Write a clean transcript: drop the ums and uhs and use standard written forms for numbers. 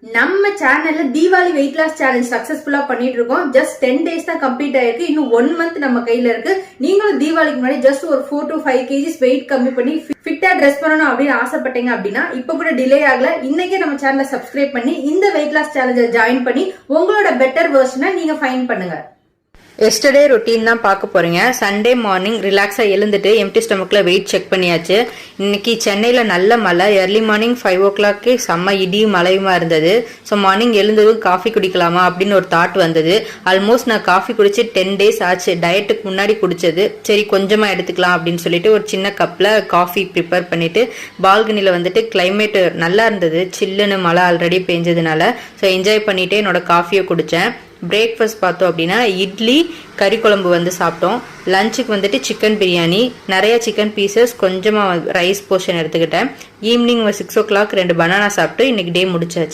நம்ம சேனல்ல Deepavali weight loss challenge சக்சஸ்ஃபுல்லா பண்ணிட்டு இருக்கோம். ஜஸ்ட் 10 days தான் கம்ப்ளீட் ஆயிருக்கு. இன்னும் 1 month நம்ம கையில இருக்கு. நீங்களும் தீபாவளிக்கு முன்னாடி ஜஸ்ட் ஒரு 4 to 5 kgs வெயிட் கம்மி பண்ணி ஃபிட்டா ட்ரெஸ் பண்ணணும் அப்படின்னு ஆசைப்பட்டீங்க அப்படின்னா இப்ப கூட டிலே ஆகல. இன்னைக்கே நம்ம சேனலை சப்ஸ்கிரைப் பண்ணி இந்த வெயிட் லாஸ் சேலஞ்சை ஜாயின் பண்ணி உங்களோட பெட்டர் வெர்ஷனை நீங்க ஃபைண்ட் பண்ணுங்க. எஸ்டர்டே ரொட்டீன் தான் பார்க்க போறீங்க. சண்டே மார்னிங் ரிலாக்ஸா எழுந்துட்டு எம்டி ஸ்டமக்ல வெயிட் செக் பண்ணியாச்சு. இன்னைக்கு சென்னையில நல்ல மழை. ஏர்லி மார்னிங் 5 o'clock செம்ம இடியும் மழையுமா இருந்தது. ஸோ மார்னிங் எழுந்ததும் காஃபி குடிக்கலாமா அப்படின்னு ஒரு தாட் வந்தது. ஆல்மோஸ்ட் நான் காஃபி குடிச்சு 10 days ஆச்சு. டயட்டுக்கு முன்னாடி குடிச்சது. சரி கொஞ்சமா எடுத்துக்கலாம் அப்படின்னு சொல்லிட்டு ஒரு சின்ன கப்ல காஃபி ப்ரிப்பேர் பண்ணிட்டு பால்கனில வந்துட்டு கிளைமேட் நல்லா இருந்தது. சில்லுன்னு மழை ஆல்ரெடி பெஞ்சதுனால ஸோ என்ஜாய் பண்ணிட்டு என்னோட காஃபியை குடிச்சேன். பிரேக்ஃபாஸ்ட் பார்த்தோம் அப்படின்னா இட்லி கறி குழம்பு வந்து சாப்பிட்டோம். லஞ்சுக்கு வந்துட்டு சிக்கன் பிரியாணி, நிறைய சிக்கன் பீசஸ், கொஞ்சமாக ரைஸ் போர்ஷன் எடுத்துக்கிட்டேன். ஈவினிங் 6 o'clock 2 பனானா சாப்பிட்டு இன்னைக்கு டே முடிச்சாச்சு.